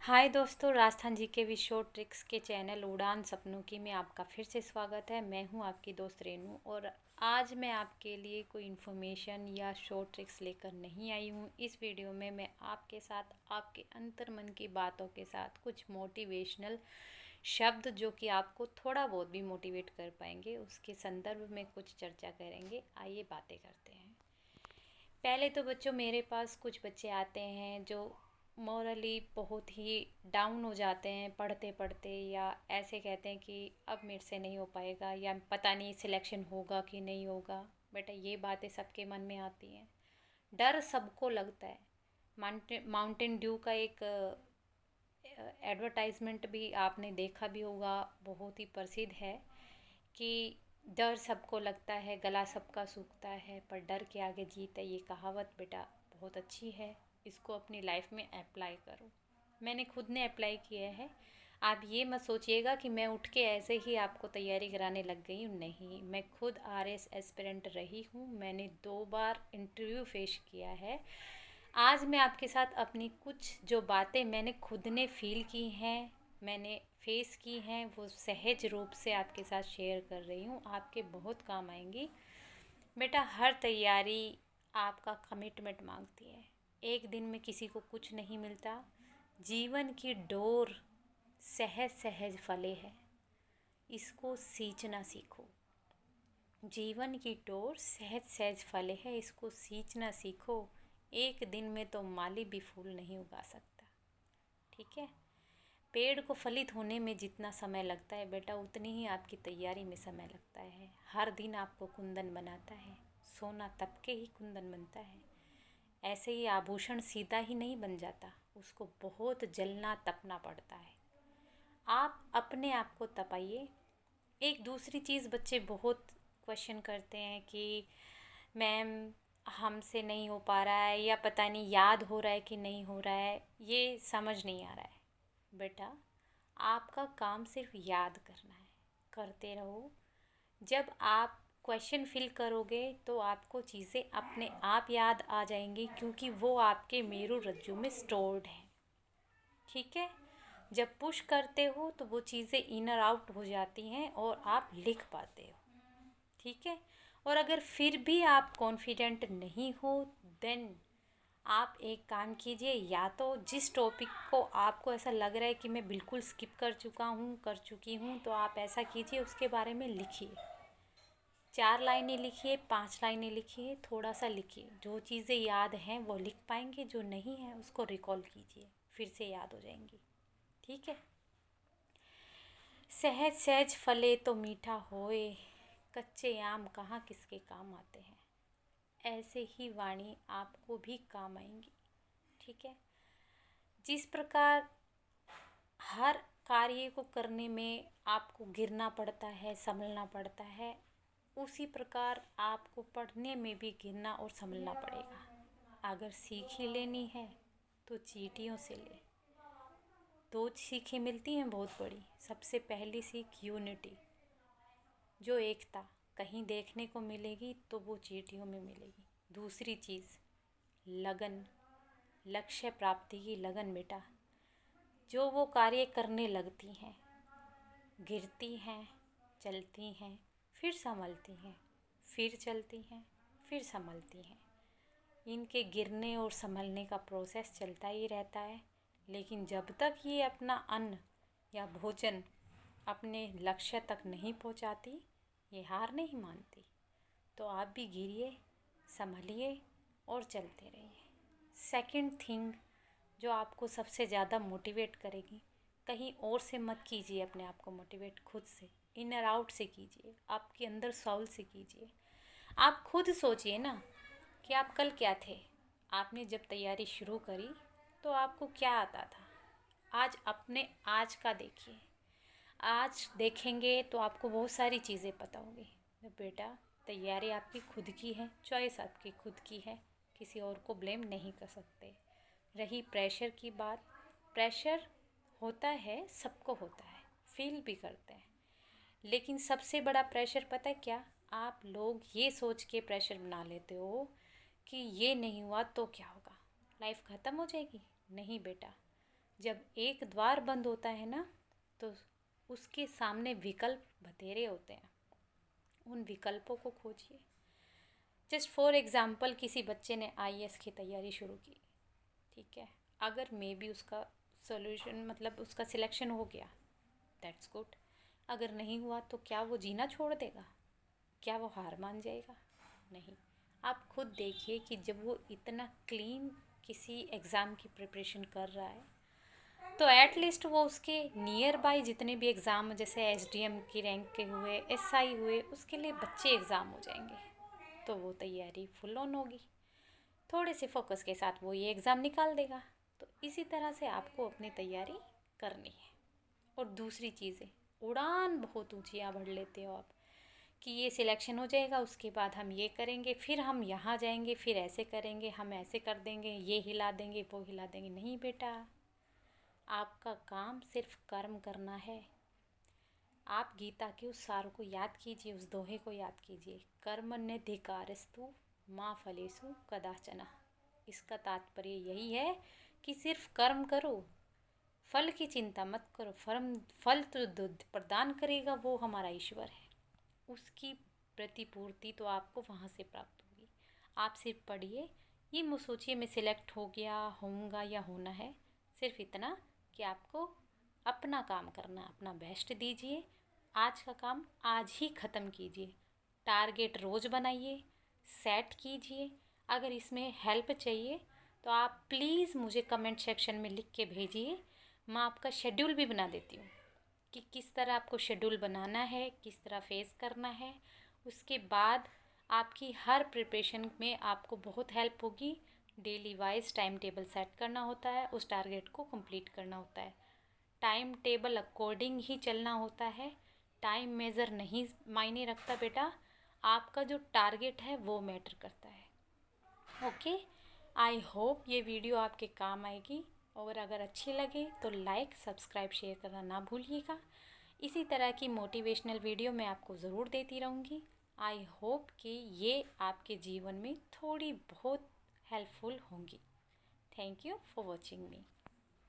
हाय दोस्तों, राजस्थान जी के short tricks के चैनल उड़ान सपनों की में आपका फिर से स्वागत है। मैं हूं आपकी दोस्त रेनू और आज मैं आपके लिए कोई इन्फॉर्मेशन या शॉर्ट ट्रिक्स लेकर नहीं आई हूं। इस वीडियो में मैं आपके साथ आपके अंतर्मन की बातों के साथ कुछ मोटिवेशनल शब्द जो कि आपको थोड़ा बहुत भी मोटिवेट कर पाएंगे उसके संदर्भ में कुछ चर्चा करेंगे। आइए बातें करते हैं। पहले तो बच्चों, मेरे पास कुछ बच्चे आते हैं जो मॉरली बहुत ही डाउन हो जाते हैं पढ़ते पढ़ते, या ऐसे कहते हैं कि अब मेरे से नहीं हो पाएगा या पता नहीं सिलेक्शन होगा कि नहीं होगा। बेटा, ये बातें सबके मन में आती हैं, डर सबको लगता है। माउंटेन ड्यू का एक एडवर्टाइजमेंट भी आपने देखा भी होगा, बहुत ही प्रसिद्ध है कि डर सबको लगता है, गला सबका सूखता है, पर डर के आगे जीत है। ये कहावत बेटा बहुत अच्छी है, इसको अपनी लाइफ में अप्लाई करो। मैंने खुद ने अप्लाई किया है। आप ये मत सोचिएगा कि मैं उठ के ऐसे ही आपको तैयारी कराने लग गई हूँ, नहीं। मैं खुद आरएस एस्पिरेंट रही हूँ, मैंने 2 बार इंटरव्यू फेस किया है। आज मैं आपके साथ अपनी कुछ जो बातें मैंने खुद ने फील की हैं, मैंने फेस की हैं, वो सहज रूप से आपके साथ शेयर कर रही हूँ, आपके बहुत काम आएंगी। बेटा, हर तैयारी आपका कमिटमेंट मांगती है। एक दिन में किसी को कुछ नहीं मिलता। जीवन की डोर सहज सहज फले है, इसको सींचना सीखो। जीवन की डोर सहज सहज फले है, इसको सींचना सीखो। एक दिन में तो माली भी फूल नहीं उगा सकता, ठीक है। पेड़ को फलित होने में जितना समय लगता है बेटा, उतनी ही आपकी तैयारी में समय लगता है। हर दिन आपको कुंदन बनाता है, सोना तप के ही कुंदन बनता है। ऐसे ही आभूषण सीधा ही नहीं बन जाता, उसको बहुत जलना तपना पड़ता है। आप अपने आप को तपाइए। एक दूसरी चीज़, बच्चे बहुत क्वेश्चन करते हैं कि मैम हमसे नहीं हो पा रहा है, या पता नहीं याद हो रहा है कि नहीं हो रहा है, ये समझ नहीं आ रहा है। बेटा, आपका काम सिर्फ याद करना है, करते रहो। जब आप क्वेश्चन फिल करोगे तो आपको चीज़ें अपने आप याद आ जाएंगी, क्योंकि वो आपके मेरू रज्जु में स्टोर्ड है, ठीक है। जब पुश करते हो तो वो चीज़ें इनर आउट हो जाती हैं और आप लिख पाते हो, ठीक है। और अगर फिर भी आप कॉन्फिडेंट नहीं हो, देन आप एक काम कीजिए। या तो जिस टॉपिक को आपको ऐसा लग रहा है कि मैं बिल्कुल स्किप कर चुकी हूँ, तो आप ऐसा कीजिए, उसके बारे में लिखिए। 4 लाइनें लिखिए, 5 लाइनें लिखिए, थोड़ा सा लिखिए। जो चीज़ें याद हैं वो लिख पाएंगे, जो नहीं है उसको रिकॉल कीजिए, फिर से याद हो जाएंगी, ठीक है। सहज सहज फले तो मीठा होए, कच्चे आम कहाँ किसके काम आते हैं। ऐसे ही वाणी आपको भी काम आएंगी, ठीक है। जिस प्रकार हर कार्य को करने में आपको गिरना पड़ता है, संभलना पड़ता है, उसी प्रकार आपको पढ़ने में भी गिरना और संभलना पड़ेगा। अगर सीख ही लेनी है तो चींटियों से ले। 2 सीखें मिलती हैं बहुत बड़ी। सबसे पहली सीख यूनिटी, जो एकता कहीं देखने को मिलेगी तो वो चींटियों में मिलेगी। दूसरी चीज़ लगन, लक्ष्य प्राप्ति की लगन बेटा। जो वो कार्य करने लगती हैं, गिरती हैं, चलती हैं, फिर संभलती हैं, फिर चलती हैं, फिर संभलती हैं। इनके गिरने और संभलने का प्रोसेस चलता ही रहता है, लेकिन जब तक ये अपना अन्न या भोजन अपने लक्ष्य तक नहीं पहुंचाती, ये हार नहीं मानती। तो आप भी गिरिए, संभलिए और चलते रहिए। सेकंड थिंग जो आपको सबसे ज़्यादा मोटिवेट करेगी, कहीं और से मत कीजिए अपने आप को मोटिवेट, खुद से, इनर आउट से कीजिए, आपके अंदर सोल से कीजिए। आप खुद सोचिए ना कि आप कल क्या थे। आपने जब तैयारी शुरू करी तो आपको क्या आता था। आज अपने आज का देखिए। आज देखेंगे तो आपको बहुत सारी चीज़ें पता होगी। तो बेटा, तैयारी आपकी खुद की है, चॉइस आपकी खुद की है, किसी और को ब्लेम नहीं कर सकते। रही प्रेशर की बात, प्रेशर होता है, सबको होता है, फील भी करते हैं। लेकिन सबसे बड़ा प्रेशर पता है क्या? आप लोग ये सोच के प्रेशर बना लेते हो कि ये नहीं हुआ तो क्या होगा, लाइफ ख़त्म हो जाएगी। नहीं बेटा, जब एक द्वार बंद होता है ना, तो उसके सामने विकल्प बथेरे होते हैं, उन विकल्पों को खोजिए। जस्ट फॉर एग्ज़ाम्पल, किसी बच्चे ने आईएएस की तैयारी शुरू की, ठीक है, अगर मे बी उसका सोल्यूशन मतलब उसका सिलेक्शन हो गया, दैट्स गुड। अगर नहीं हुआ तो क्या वो जीना छोड़ देगा? क्या वो हार मान जाएगा? नहीं। आप खुद देखिए कि जब वो इतना क्लीन किसी एग्ज़ाम की प्रिपरेशन कर रहा है, तो एटलीस्ट वो उसके नियर बाय जितने भी एग्ज़ाम, जैसे एसडीएम की रैंक के हुए, एसआई हुए, उसके लिए बच्चे एग्ज़ाम हो जाएंगे, तो वो तैयारी फुल ऑन होगी, थोड़े से फोकस के साथ वो ये एग्ज़ाम निकाल देगा। तो इसी तरह से आपको अपनी तैयारी करनी है। और दूसरी चीज़ें, उड़ान बहुत ऊंचियाँ भर लेते हो आप कि ये सिलेक्शन हो जाएगा, उसके बाद हम ये करेंगे, फिर हम यहाँ जाएंगे, फिर ऐसे करेंगे, हम ऐसे कर देंगे, ये हिला देंगे, वो हिला देंगे। नहीं बेटा, आपका काम सिर्फ कर्म करना है। आप गीता के उस सार को याद कीजिए, उस दोहे को याद कीजिए, कर्मण्यधिकारस्तु माँ फलेषु कदाचन। इसका तात्पर्य यही है कि सिर्फ कर्म करो, फल की चिंता मत करो। फल तो प्रदान करेगा वो हमारा ईश्वर है, उसकी प्रतिपूर्ति तो आपको वहाँ से प्राप्त होगी। आप सिर्फ पढ़िए, ये मत सोचिए मैं सिलेक्ट हो गया, होऊंगा या होना है। सिर्फ इतना कि आपको अपना काम करना, अपना बेस्ट दीजिए, आज का काम आज ही ख़त्म कीजिए। टारगेट रोज़ बनाइए, सेट कीजिए। अगर इसमें हेल्प चाहिए तो आप प्लीज़ मुझे कमेंट सेक्शन में लिख के भेजिए, मैं आपका शेड्यूल भी बना देती हूँ कि किस तरह आपको शेड्यूल बनाना है, किस तरह फेस करना है। उसके बाद आपकी हर प्रिपरेशन में आपको बहुत हेल्प होगी। Daily wise time table set करना होता है, उस टारगेट को कंप्लीट करना होता है, टाइम टेबल अकॉर्डिंग ही चलना होता है। टाइम मेज़र नहीं मायने रखता बेटा, आपका जो टारगेट है वो मैटर करता है। ओके, आई होप ये वीडियो आपके काम आएगी, और अगर अच्छी लगे तो लाइक, सब्सक्राइब, शेयर करना ना भूलिएगा। इसी तरह की मोटिवेशनल वीडियो मैं आपको ज़रूर देती रहूँगी। आई होप कि ये आपके जीवन में थोड़ी बहुत हेल्पफुल होंगी। Thank you for watching me.